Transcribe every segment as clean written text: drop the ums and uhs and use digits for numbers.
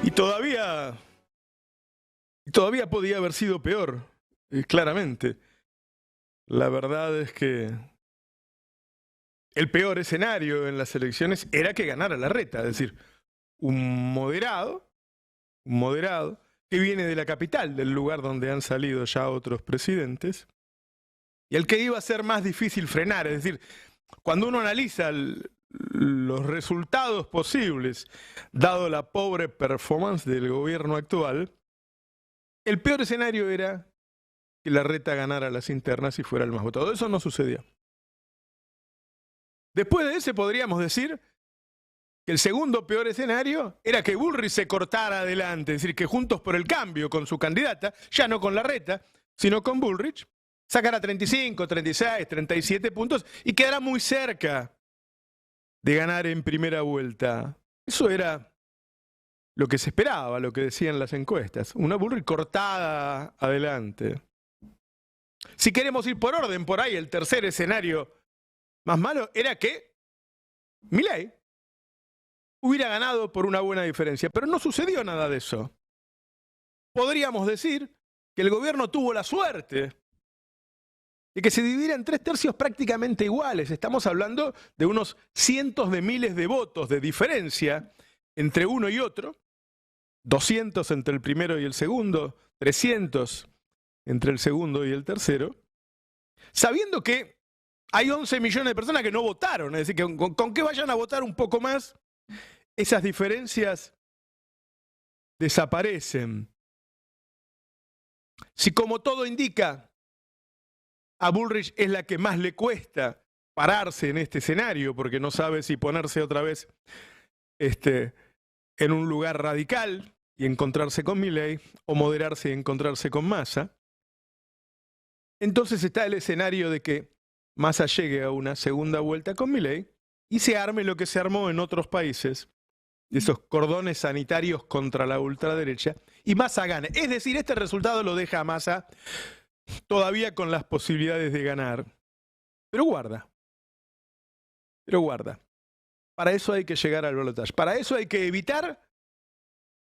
Y todavía podía haber sido peor, claramente. La verdad es que el peor escenario en las elecciones era que ganara Larreta, es decir, un moderado que viene de la capital, del lugar donde han salido ya otros presidentes, y el que iba a ser más difícil frenar. Es decir, cuando uno analiza los resultados posibles, dado la pobre performance del gobierno actual, el peor escenario era que Larreta ganara las internas y fuera el más votado. Eso no sucedió. Después de ese podríamos decir que el segundo peor escenario era que Bullrich se cortara adelante, es decir, que Juntos por el Cambio con su candidata, ya no con Larreta, sino con Bullrich, sacara 35, 36, 37 puntos y quedara muy cerca de ganar en primera vuelta. Eso era lo que se esperaba, lo que decían las encuestas. Una Bullrich cortada adelante. Si queremos ir por orden, por ahí el tercer escenario más malo era que Milei hubiera ganado por una buena diferencia, pero no sucedió nada de eso. Podríamos decir que el gobierno tuvo la suerte de que se dividiera en 3/3 prácticamente iguales. Estamos hablando de unos cientos de miles de votos de diferencia entre uno y otro, 200 entre el primero y el segundo, 300 entre el segundo y el tercero, sabiendo que hay 11 millones de personas que no votaron, es decir, que con que vayan a votar un poco más, esas diferencias desaparecen. Si, como todo indica, a Bullrich es la que más le cuesta pararse en este escenario, porque no sabe si ponerse otra vez en un lugar radical y encontrarse con Milei, o moderarse y encontrarse con Massa, entonces está el escenario de que Massa llegue a una segunda vuelta con Milei y se arme lo que se armó en otros países, esos cordones sanitarios contra la ultraderecha, y Massa gane. Es decir, este resultado lo deja a Massa todavía con las posibilidades de ganar. Pero guarda. Para eso hay que llegar al balotaje. Para eso hay que evitar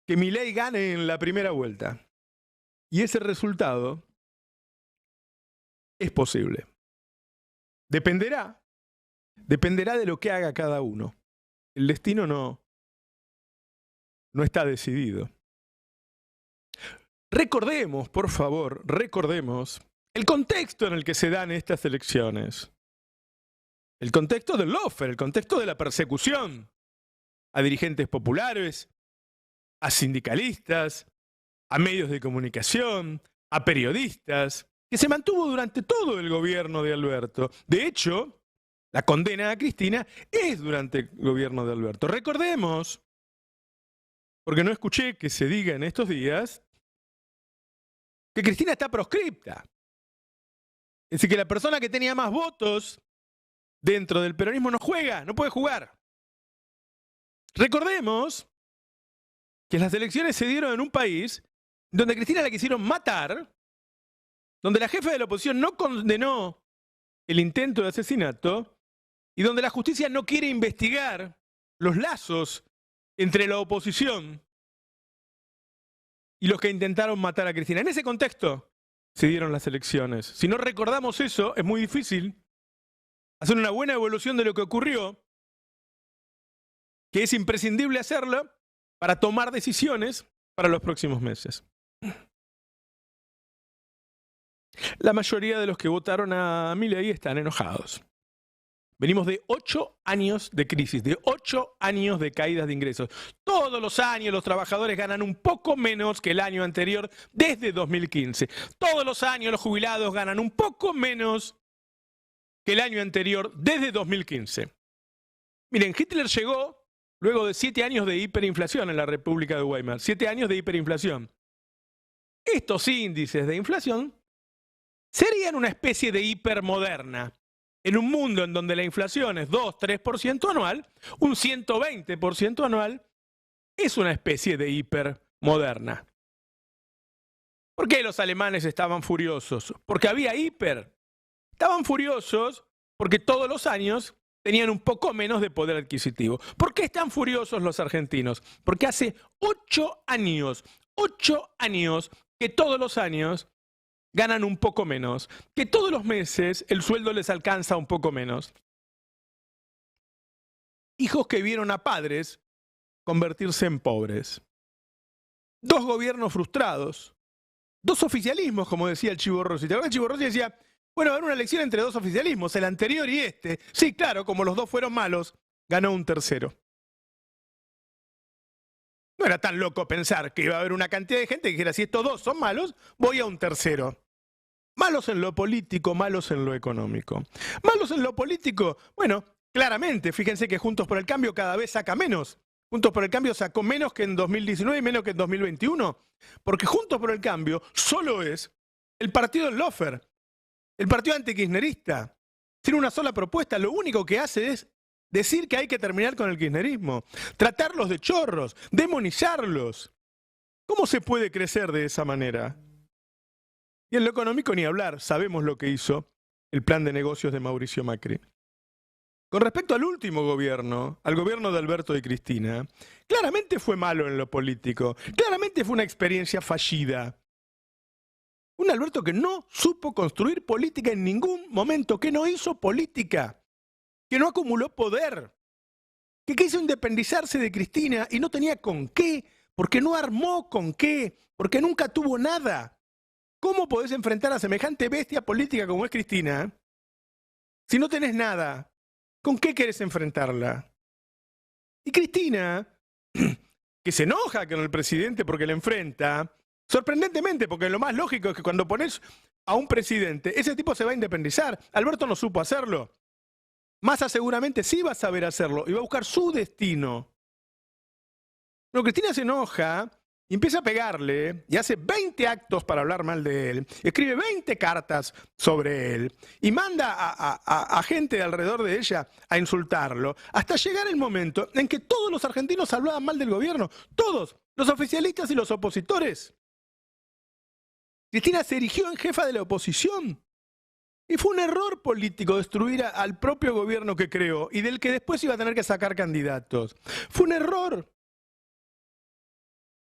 que Milei gane en la primera vuelta. Y ese resultado es posible. Dependerá de lo que haga cada uno. El destino no está decidido. Recordemos, por favor, el contexto en el que se dan estas elecciones. El contexto del lawfare, el contexto de la persecución a dirigentes populares, a sindicalistas, a medios de comunicación, a periodistas, que se mantuvo durante todo el gobierno de Alberto. De hecho, la condena a Cristina es durante el gobierno de Alberto. Recordemos, porque no escuché que se diga en estos días, que Cristina está proscripta. Es decir, que la persona que tenía más votos dentro del peronismo no puede jugar. Recordemos que las elecciones se dieron en un país donde a Cristina la quisieron matar, donde la jefa de la oposición no condenó el intento de asesinato y donde la justicia no quiere investigar los lazos entre la oposición y los que intentaron matar a Cristina. En ese contexto se dieron las elecciones. Si no recordamos eso, es muy difícil hacer una buena evaluación de lo que ocurrió, que es imprescindible hacerlo para tomar decisiones para los próximos meses. La mayoría de los que votaron a Milei están enojados. Venimos de 8 años de crisis, de 8 años de caídas de ingresos. Todos los años los trabajadores ganan un poco menos que el año anterior desde 2015. Todos los años los jubilados ganan un poco menos que el año anterior desde 2015. Miren, Hitler llegó luego de 7 años de hiperinflación en la República de Weimar. 7 años de hiperinflación. Estos índices de inflación serían una especie de hipermoderna. En un mundo en donde la inflación es 2-3% anual, un 120% anual es una especie de hipermoderna. ¿Por qué los alemanes estaban furiosos? Porque había hiper. Estaban furiosos porque todos los años tenían un poco menos de poder adquisitivo. ¿Por qué están furiosos los argentinos? Porque hace 8 años, que todos los años ganan un poco menos, que todos los meses el sueldo les alcanza un poco menos. Hijos que vieron a padres convertirse en pobres. 2 gobiernos frustrados. 2 oficialismos, como decía el Chivo Rossi. ¿Te acuerdas? El Chivo Rossi decía, bueno, va a haber una elección entre 2 oficialismos, el anterior y este. Sí, claro, como los 2 fueron malos, ganó un tercero. No era tan loco pensar que iba a haber una cantidad de gente que dijera, si estos 2 son malos, voy a un tercero. Malos en lo político, malos en lo económico. Malos en lo político, bueno, claramente, fíjense que Juntos por el Cambio cada vez saca menos. Juntos por el Cambio sacó menos que en 2019 y menos que en 2021. Porque Juntos por el Cambio solo es el partido del lofer, el partido antikirchnerista. Tiene una sola propuesta, lo único que hace es decir que hay que terminar con el kirchnerismo, tratarlos de chorros, demonizarlos. ¿Cómo se puede crecer de esa manera? Y en lo económico ni hablar, sabemos lo que hizo el plan de negocios de Mauricio Macri. Con respecto al último gobierno, al gobierno de Alberto y Cristina, claramente fue malo en lo político, claramente fue una experiencia fallida. Un Alberto que no supo construir política en ningún momento, que no hizo política, que no acumuló poder, que quiso independizarse de Cristina y no tenía con qué, porque no armó con qué, porque nunca tuvo nada. ¿Cómo podés enfrentar a semejante bestia política como es Cristina si no tenés nada? ¿Con qué querés enfrentarla? Y Cristina, que se enoja con el presidente porque le enfrenta, sorprendentemente, porque lo más lógico es que cuando pones a un presidente, ese tipo se va a independizar. Alberto no supo hacerlo. Massa seguramente sí va a saber hacerlo y va a buscar su destino. Pero Cristina se enoja y empieza a pegarle y hace 20 actos para hablar mal de él, escribe 20 cartas sobre él y manda a gente alrededor de ella a insultarlo, hasta llegar el momento en que todos los argentinos hablaban mal del gobierno, todos, los oficialistas y los opositores. Cristina se erigió en jefa de la oposición y fue un error político destruir al propio gobierno que creó y del que después iba a tener que sacar candidatos. Fue un error.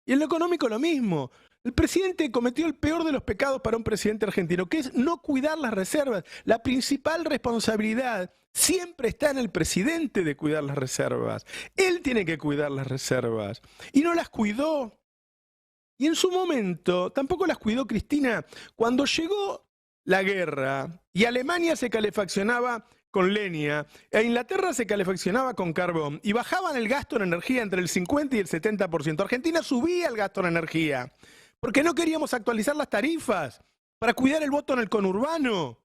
Y en lo económico lo mismo. El presidente cometió el peor de los pecados para un presidente argentino, que es no cuidar las reservas. La principal responsabilidad siempre está en el presidente de cuidar las reservas. Él tiene que cuidar las reservas. Y no las cuidó. Y en su momento tampoco las cuidó Cristina. Cuando llegó la guerra y Alemania se calefaccionaba con leña, e Inglaterra se calefaccionaba con carbón y bajaban el gasto en energía entre el 50 y el 70%. Argentina subía el gasto en energía porque no queríamos actualizar las tarifas para cuidar el voto en el conurbano.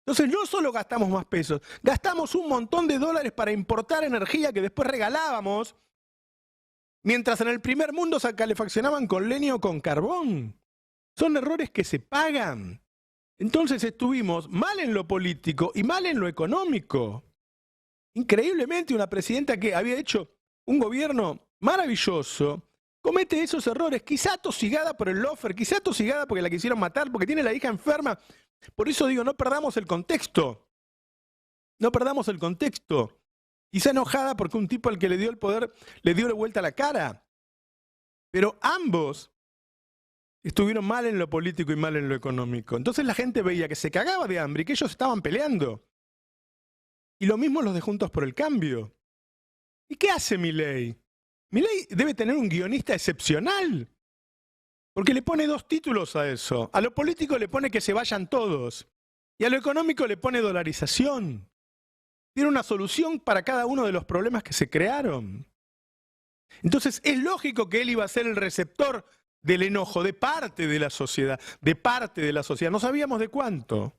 Entonces no solo gastamos más pesos, gastamos un montón de dólares para importar energía que después regalábamos, mientras en el primer mundo se calefaccionaban con leña o con carbón. Son errores que se pagan. Entonces estuvimos mal en lo político y mal en lo económico. Increíblemente, una presidenta que había hecho un gobierno maravilloso comete esos errores, quizá tosigada por el lofer, quizá tosigada porque la quisieron matar, porque tiene la hija enferma. Por eso digo, no perdamos el contexto. No perdamos el contexto. Quizá enojada porque un tipo al que le dio el poder le dio la vuelta a la cara. Pero ambos estuvieron mal en lo político y mal en lo económico. Entonces la gente veía que se cagaba de hambre y que ellos estaban peleando. Y lo mismo los de Juntos por el Cambio. ¿Y qué hace Milei? Milei debe tener un guionista excepcional. Porque le pone 2 títulos a eso. A lo político le pone que se vayan todos. Y a lo económico le pone dolarización. Tiene una solución para cada uno de los problemas que se crearon. Entonces es lógico que él iba a ser el receptor del enojo de parte de la sociedad, No sabíamos de cuánto.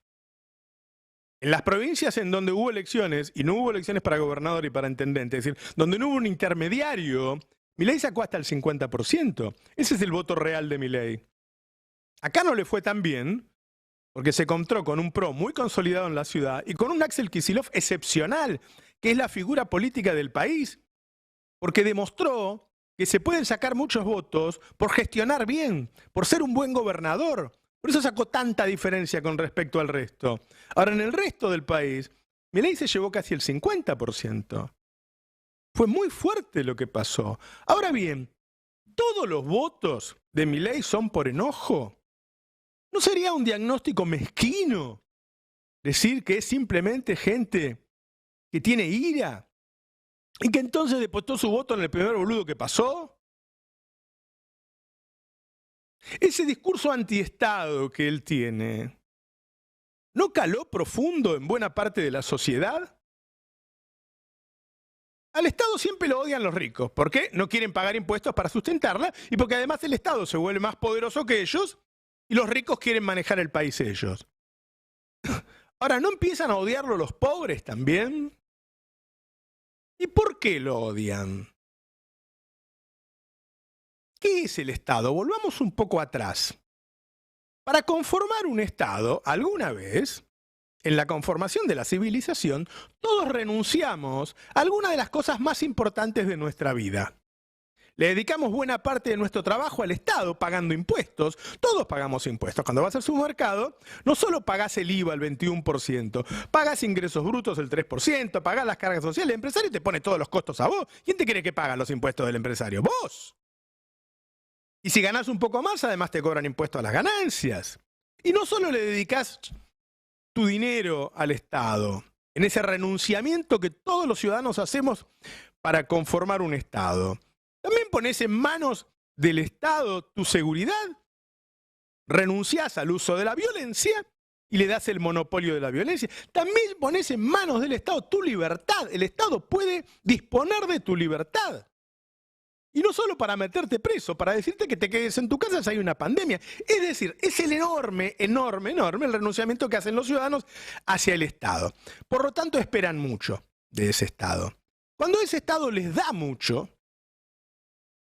En las provincias en donde hubo elecciones, y no hubo elecciones para gobernador y para intendente, es decir, donde no hubo un intermediario, Milei sacó hasta el 50%. Ese es el voto real de Milei. Acá no le fue tan bien, porque se encontró con un PRO muy consolidado en la ciudad y con un Axel Kicillof excepcional, que es la figura política del país, porque demostró que se pueden sacar muchos votos por gestionar bien, por ser un buen gobernador. Por eso sacó tanta diferencia con respecto al resto. Ahora, en el resto del país, Milei se llevó casi el 50%. Fue muy fuerte lo que pasó. Ahora bien, ¿todos los votos de Milei son por enojo? ¿No sería un diagnóstico mezquino decir que es simplemente gente que tiene ira y que entonces depositó su voto en el primer boludo que pasó? Ese discurso antiestado que él tiene, ¿no caló profundo en buena parte de la sociedad? Al Estado siempre lo odian los ricos. ¿Por qué? No quieren pagar impuestos para sustentarla y porque además el Estado se vuelve más poderoso que ellos y los ricos quieren manejar el país ellos. Ahora, ¿no empiezan a odiarlo los pobres también? ¿Y por qué lo odian? ¿Qué es el Estado? Volvamos un poco atrás. Para conformar un Estado, alguna vez, en la conformación de la civilización, todos renunciamos a alguna de las cosas más importantes de nuestra vida. Le dedicamos buena parte de nuestro trabajo al Estado, pagando impuestos. Todos pagamos impuestos. Cuando vas al supermercado, no solo pagás el IVA el 21%, pagás ingresos brutos el 3%, pagás las cargas sociales. El empresario te pone todos los costos a vos. ¿Quién te cree que paga los impuestos del empresario? ¡Vos! Y si ganás un poco más, además te cobran impuestos a las ganancias. Y no solo le dedicás tu dinero al Estado, en ese renunciamiento que todos los ciudadanos hacemos para conformar un Estado. También pones en manos del Estado tu seguridad, renunciás al uso de la violencia y le das el monopolio de la violencia. También pones en manos del Estado tu libertad. El Estado puede disponer de tu libertad. Y no solo para meterte preso, para decirte que te quedes en tu casa si hay una pandemia. Es decir, es el enorme el renunciamiento que hacen los ciudadanos hacia el Estado. Por lo tanto, esperan mucho de ese Estado. Cuando ese Estado les da mucho,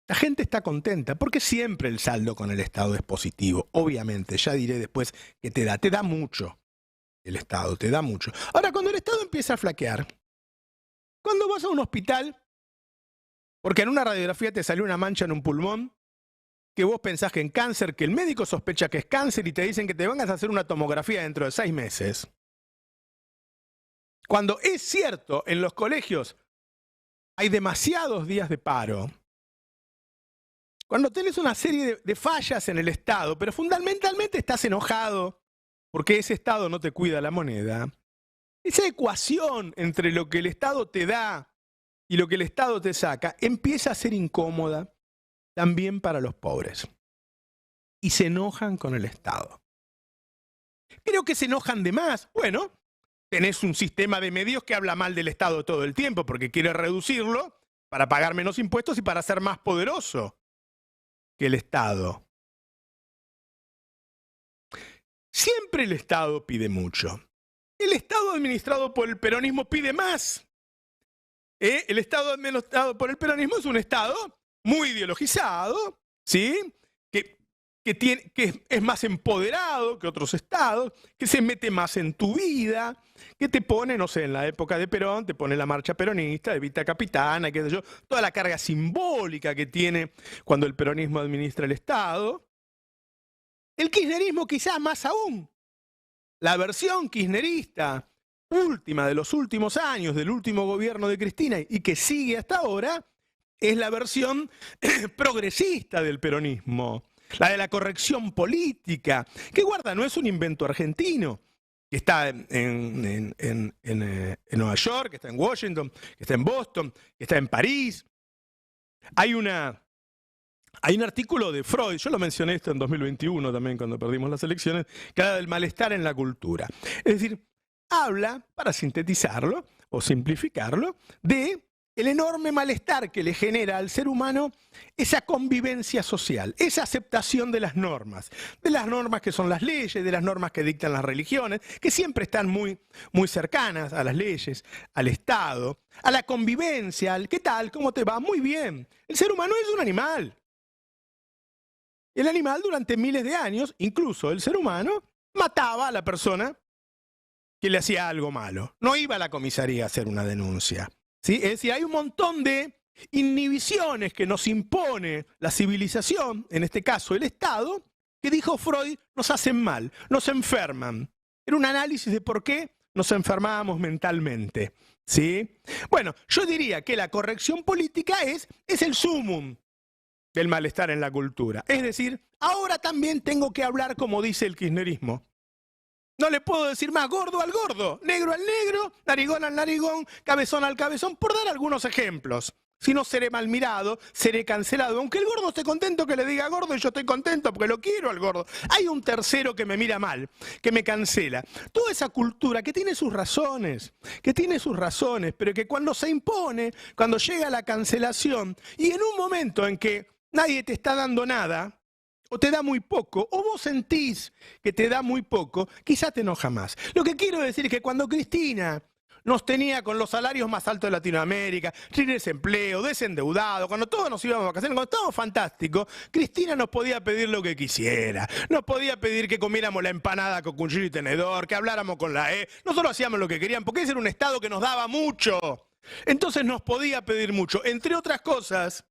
la gente está contenta, porque siempre el saldo con el Estado es positivo. Obviamente, ya diré después que te da mucho. El Estado te da mucho. Ahora, cuando el Estado empieza a flaquear, cuando vas a un hospital, porque en una radiografía te salió una mancha en un pulmón, que vos pensás que es cáncer, que el médico sospecha que es cáncer y te dicen que te van a hacer una tomografía dentro de 6 meses. Cuando es cierto, en los colegios hay demasiados días de paro. Cuando tenés una serie de fallas en el Estado, pero fundamentalmente estás enojado porque ese Estado no te cuida la moneda, esa ecuación entre lo que el Estado te da y lo que el Estado te saca empieza a ser incómoda también para los pobres. Y se enojan con el Estado. Creo que se enojan de más. Bueno, tenés un sistema de medios que habla mal del Estado todo el tiempo porque quiere reducirlo para pagar menos impuestos y para ser más poderoso que el Estado. Siempre el Estado pide mucho. El Estado administrado por el peronismo pide más. El Estado administrado por el peronismo es un Estado muy ideologizado, ¿sí? Que es más empoderado que otros estados, que se mete más en tu vida, que te pone, no sé, en la época de Perón, te pone la marcha peronista, Evita Capitana, qué sé yo, toda la carga simbólica que tiene cuando el peronismo administra el Estado. El kirchnerismo quizás más aún. La versión kirchnerista última de los últimos años, del último gobierno de Cristina y que sigue hasta ahora, es la versión progresista del peronismo. La de la corrección política, que guarda, no es un invento argentino, que está en Nueva York, que está en Washington, que está en Boston, que está en París. Hay un artículo de Freud, yo lo mencioné esto en 2021 también cuando perdimos las elecciones, que habla del malestar en la cultura. Es decir, habla, para sintetizarlo o simplificarlo, de el enorme malestar que le genera al ser humano esa convivencia social, esa aceptación de las normas que son las leyes, de las normas que dictan las religiones, que siempre están muy, muy cercanas a las leyes, al Estado, a la convivencia, al ¿qué tal? ¿Cómo te va? Muy bien. El ser humano es un animal. El animal durante miles de años, incluso el ser humano, mataba a la persona que le hacía algo malo. No iba a la comisaría a hacer una denuncia. ¿Sí? Es decir, hay un montón de inhibiciones que nos impone la civilización, en este caso el Estado, que dijo Freud, nos hacen mal, nos enferman. Era un análisis de por qué nos enfermábamos mentalmente, ¿sí? Bueno, yo diría que la corrección política es el sumum del malestar en la cultura. Es decir, ahora también tengo que hablar como dice el kirchnerismo. No le puedo decir más gordo al gordo, negro al negro, narigón al narigón, cabezón al cabezón, por dar algunos ejemplos. Si no, seré mal mirado, seré cancelado. Aunque el gordo esté contento que le diga gordo y yo estoy contento porque lo quiero al gordo. Hay un tercero que me mira mal, que me cancela. Toda esa cultura que tiene sus razones, pero que cuando se impone, cuando llega la cancelación y en un momento en que nadie te está dando nada, o te da muy poco, o vos sentís que te da muy poco, quizá te enoja más. Lo que quiero decir es que cuando Cristina nos tenía con los salarios más altos de Latinoamérica, sin desempleo, desendeudado, cuando todos nos íbamos a vacaciones, cuando estábamos fantásticos, Cristina nos podía pedir lo que quisiera. Nos podía pedir que comiéramos la empanada con cuchillo y tenedor, que habláramos con la E. Nosotros hacíamos lo que querían, porque ese era un Estado que nos daba mucho. Entonces nos podía pedir mucho. Entre otras cosas,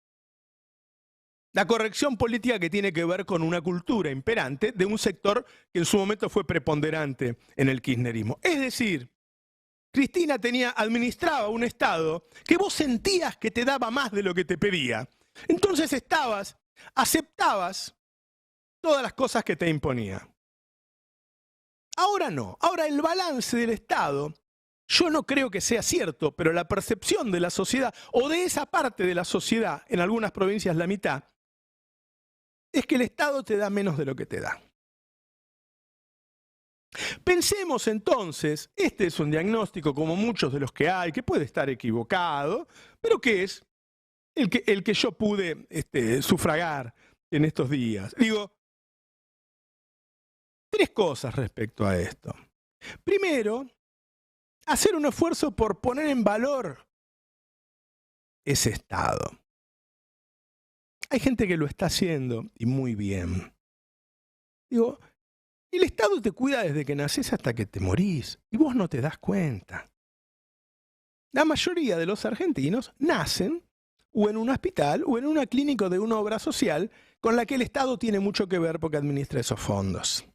la corrección política que tiene que ver con una cultura imperante de un sector que en su momento fue preponderante en el kirchnerismo. Es decir, Cristina administraba un Estado que vos sentías que te daba más de lo que te pedía. Entonces aceptabas todas las cosas que te imponía. Ahora no. Ahora el balance del Estado, yo no creo que sea cierto, pero la percepción de la sociedad, o de esa parte de la sociedad, en algunas provincias la mitad, es que el Estado te da menos de lo que te da. Pensemos entonces, este es un diagnóstico como muchos de los que hay, que puede estar equivocado, pero que es el que yo pude sufragar en estos días. Digo, tres cosas respecto a esto. Primero, hacer un esfuerzo por poner en valor ese Estado. Hay gente que lo está haciendo y muy bien. Digo, el Estado te cuida desde que nacés hasta que te morís y vos no te das cuenta. La mayoría de los argentinos nacen o en un hospital o en una clínica de una obra social con la que el Estado tiene mucho que ver porque administra esos fondos.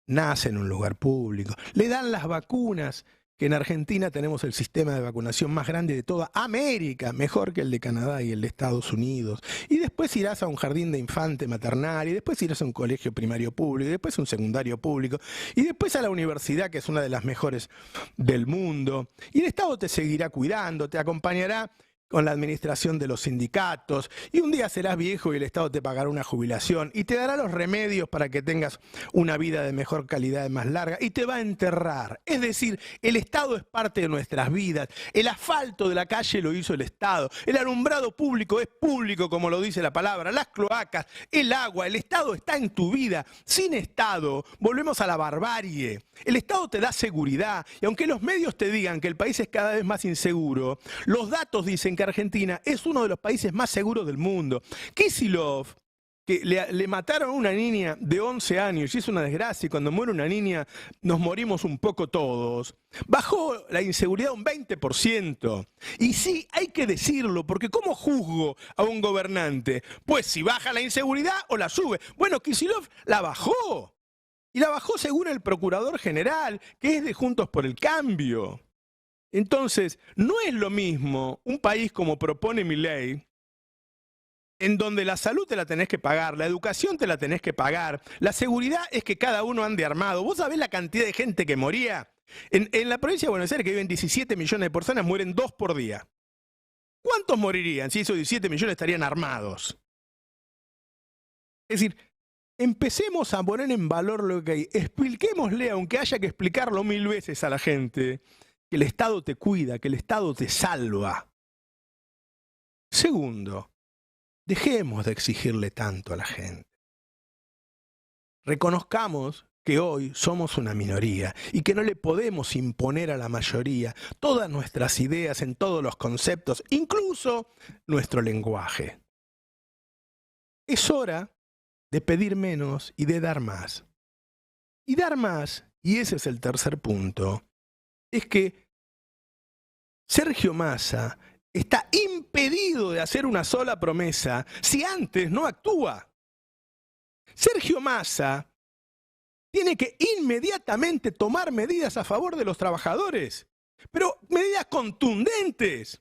Nace en un lugar público, le dan las vacunas, que en Argentina tenemos el sistema de vacunación más grande de toda América, mejor que el de Canadá y el de Estados Unidos. Y después irás a un jardín de infante maternal, y después irás a un colegio primario público, y después a un secundario público, y después a la universidad, que es una de las mejores del mundo. Y el Estado te seguirá cuidando, te acompañará con la administración de los sindicatos, y un día serás viejo y el Estado te pagará una jubilación y te dará los remedios para que tengas una vida de mejor calidad y más larga, y te va a enterrar. Es decir, el Estado es parte de nuestras vidas. El asfalto de la calle lo hizo el Estado, el alumbrado público es público, como lo dice la palabra, las cloacas, el agua, el Estado está en tu vida. Sin Estado, volvemos a la barbarie. El Estado te da seguridad, y aunque los medios te digan que el país es cada vez más inseguro, los datos dicen que Argentina es uno de los países más seguros del mundo. Kicillof, que le mataron a una niña de 11 años, y es una desgracia, y cuando muere una niña nos morimos un poco todos, bajó la inseguridad un 20%. Y sí, hay que decirlo, porque ¿cómo juzgo a un gobernante? Pues si baja la inseguridad o la sube. Bueno, Kicillof la bajó. Y la bajó según el Procurador General, que es de Juntos por el Cambio. Entonces, no es lo mismo un país como propone Milei, en donde la salud te la tenés que pagar, la educación te la tenés que pagar, la seguridad es que cada uno ande armado. ¿Vos sabés la cantidad de gente que moría? En la provincia de Buenos Aires, que viven 17 millones de personas, mueren 2 por día. ¿Cuántos morirían si esos 17 millones estarían armados? Es decir, empecemos a poner en valor lo que hay. Expliquémosle, aunque haya que explicarlo 1000 veces a la gente, que el Estado te cuida, que el Estado te salva. Segundo, dejemos de exigirle tanto a la gente. Reconozcamos que hoy somos una minoría y que no le podemos imponer a la mayoría todas nuestras ideas en todos los conceptos, incluso nuestro lenguaje. Es hora de pedir menos y de dar más. Y dar más, y ese es el tercer punto, es que Sergio Massa está impedido de hacer una sola promesa si antes no actúa. Sergio Massa tiene que inmediatamente tomar medidas a favor de los trabajadores, pero medidas contundentes.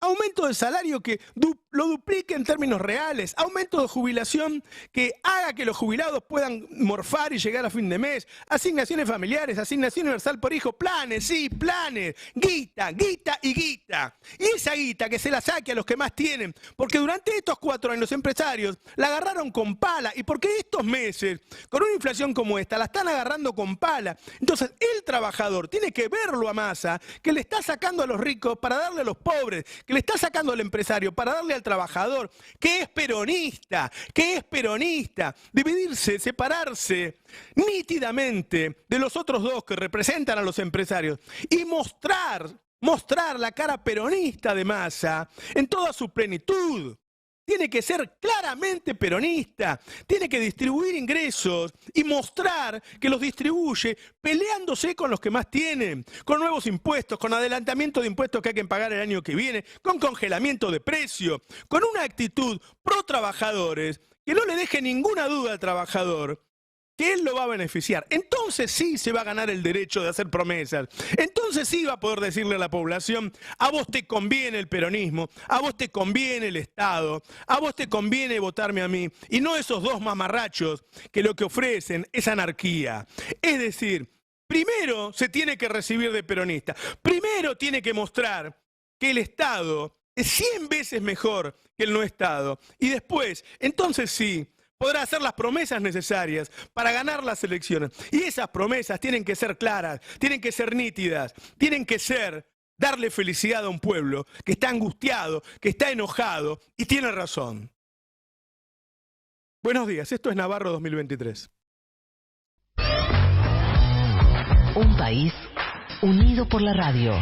Aumento de salario que lo duplique en términos reales, aumento de jubilación que haga que los jubilados puedan morfar y llegar a fin de mes, asignaciones familiares, asignación universal por hijo, planes, sí, planes, guita, guita y guita. Y esa guita que se la saque a los que más tienen, porque durante estos 4 años los empresarios la agarraron con pala y porque estos meses, con una inflación como esta, la están agarrando con pala. Entonces el trabajador tiene que verlo a Massa, que le está sacando a los ricos para darle a los pobres, que le está sacando al empresario para darle al trabajador, que es peronista, dividirse, separarse nítidamente de los otros dos que representan a los empresarios y mostrar la cara peronista de Massa en toda su plenitud. Tiene que ser claramente peronista, tiene que distribuir ingresos y mostrar que los distribuye peleándose con los que más tienen, con nuevos impuestos, con adelantamiento de impuestos que hay que pagar el año que viene, con congelamiento de precio, con una actitud pro trabajadores que no le deje ninguna duda al trabajador que él lo va a beneficiar. Entonces sí se va a ganar el derecho de hacer promesas. Entonces sí va a poder decirle a la población, a vos te conviene el peronismo, a vos te conviene el Estado, a vos te conviene votarme a mí, y no esos dos mamarrachos que lo que ofrecen es anarquía. Es decir, primero se tiene que recibir de peronista, primero tiene que mostrar que el Estado es 100 veces mejor que el no Estado, y después, entonces sí, podrá hacer las promesas necesarias para ganar las elecciones. Y esas promesas tienen que ser claras, tienen que ser nítidas, tienen que ser darle felicidad a un pueblo que está angustiado, que está enojado y tiene razón. Buenos días, esto es Navarro 2023. Un país unido por la radio.